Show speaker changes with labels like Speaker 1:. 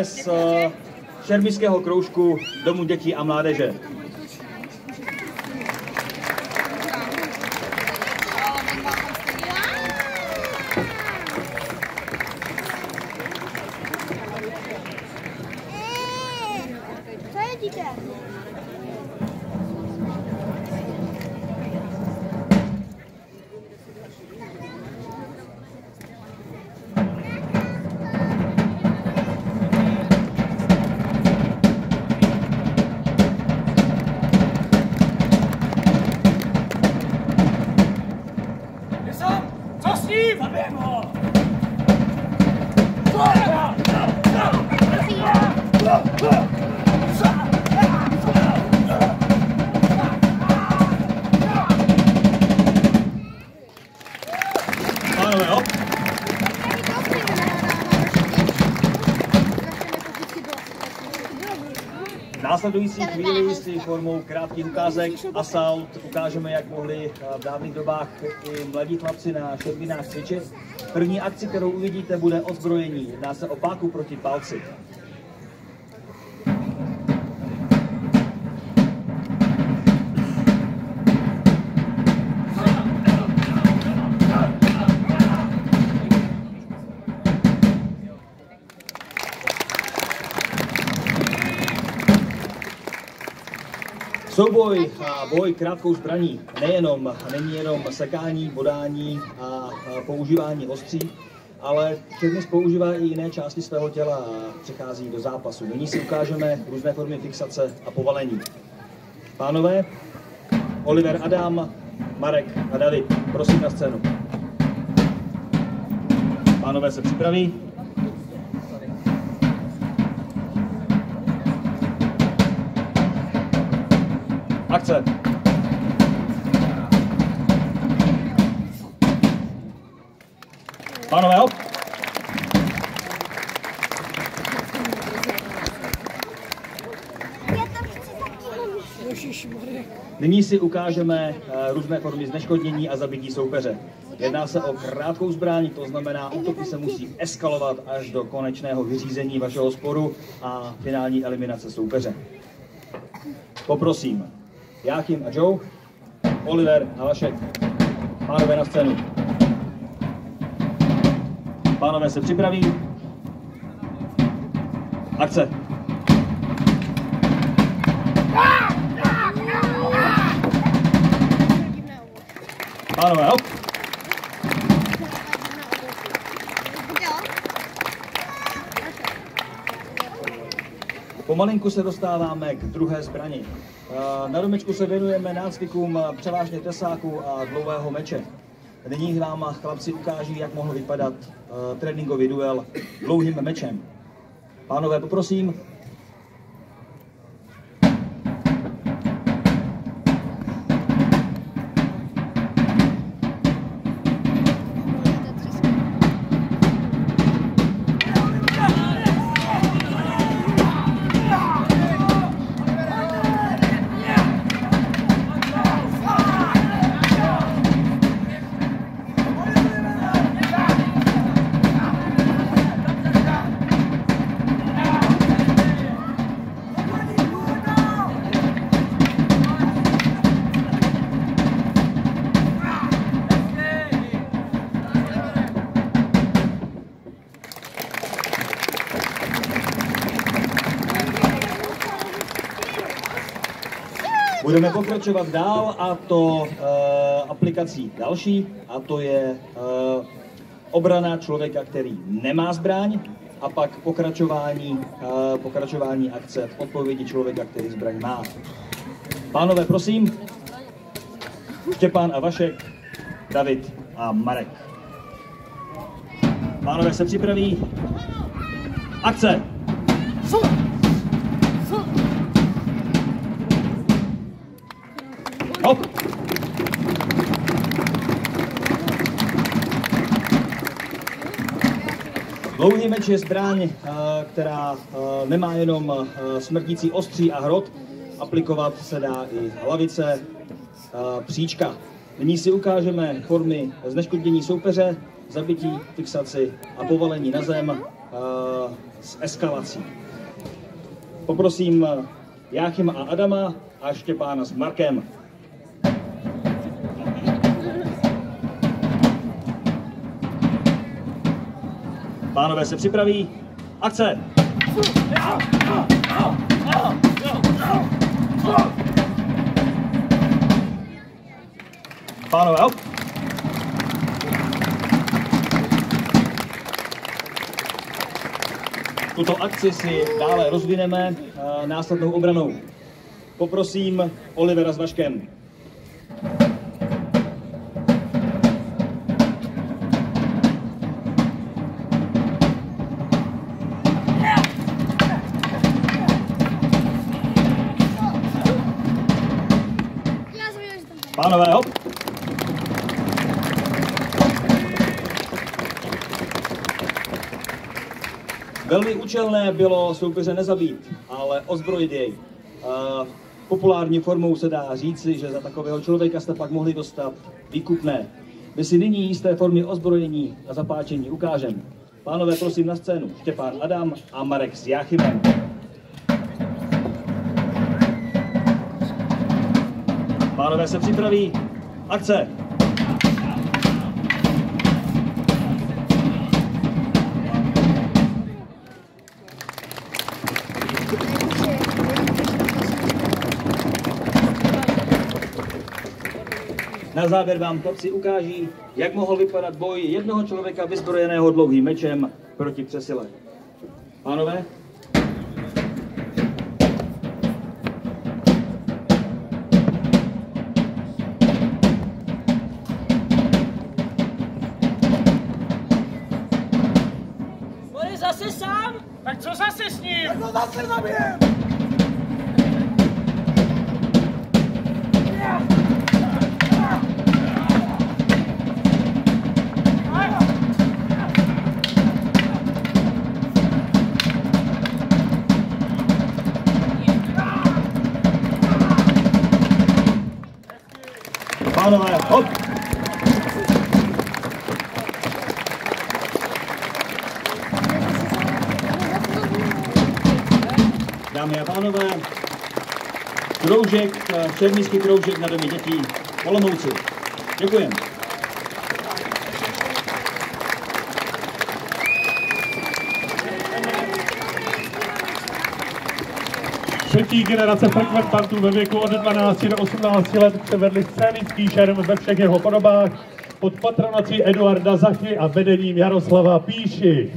Speaker 1: Z šermického kroužku Domu dětí a mládeže.
Speaker 2: Co je dítě?
Speaker 3: Co s ním? Zabijem ho!
Speaker 1: Pánové, hop! V následující chvíli si formou krátkých ukázek Assault ukážeme, jak mohli v dávných dobách i mladí chlapci na šerminách cvičit. První akci, kterou uvidíte, bude ozbrojení. Jedná se o páku proti palci. Souboj a boj krátkou zbraní není jenom sekání, bodání a používání ostří, ale šermis používá i jiné části svého těla a přechází do zápasu. Nyní si ukážeme různé formy fixace a povalení. Pánové, Oliver, Adam, Marek a David, prosím na scénu. Pánové se připraví. Akce. Pánové, hop. Nyní si ukážeme různé formy zneškodnění a zabití soupeře. Jedná se o krátkou zbraň, to znamená, útoky se musí eskalovat až do konečného vyřízení vašeho sporu a finální eliminace soupeře. Poprosím Jáchym a Joe, Oliver a Vašek. Pánové na scénu. Pánové se připraví. Akce. Pánové, hop. Pomalinku se dostáváme k druhé zbrani. Na domečku se věnujeme nácvikům převážně tesáku a dlouhého meče. Nyní vám chlapci ukáží, jak mohl vypadat tréninkový duel dlouhým mečem. Pánové, poprosím. Budeme pokračovat dál, a to aplikací další, a to je obrana člověka, který nemá zbraň, a pak pokračování akce v odpovědi člověka, který zbraň má. Pánové, prosím. Štěpán a Vašek, David a Marek. Pánové se připraví. Akce! Hop! Dlouhý meč je zbraň, která nemá jenom smrtící ostří a hrot. Aplikovat se dá i hlavice, příčka. Nyní si ukážeme formy zneškodnění soupeře, zabití, fixaci a povalení na zem s eskalací. Poprosím Jáchyma a Adama a Štěpána s Markem. Pánové se připraví. Akce! Pánové, hop! Tuto akci si dále rozvineme následnou obranou. Poprosím Olivera s Vaškem. Pánové, hop! Velmi účelné bylo soupeře nezabít, ale ozbrojit jej. Populární formou se dá říci, že za takového člověka jste pak mohli dostat výkupné. My si nyní z té formy ozbrojení a zapáčení ukážeme. Pánové, prosím na scénu. Štěpán Adam a Marek s Jáchymem. Pánové se připraví. Akce! Na závěr vám chlapci ukáží, jak mohl vypadat boj jednoho člověka vyzbrojeného dlouhým mečem proti přesile. Pánové?
Speaker 3: On je zase sám?
Speaker 4: Tak co zase s ním?
Speaker 3: Tak ho zase zabijem!
Speaker 1: Pánové, hop! Dámy a pánové, kroužek, čermířský kroužek na Domě dětí v Olomouci. Děkujeme.
Speaker 4: Třetí generace frekventantů ve věku od 12 do 18 let převedli scénický šerm ve všech jeho podobách pod patronací Eduarda Zachy a vedením Jaroslava Píši.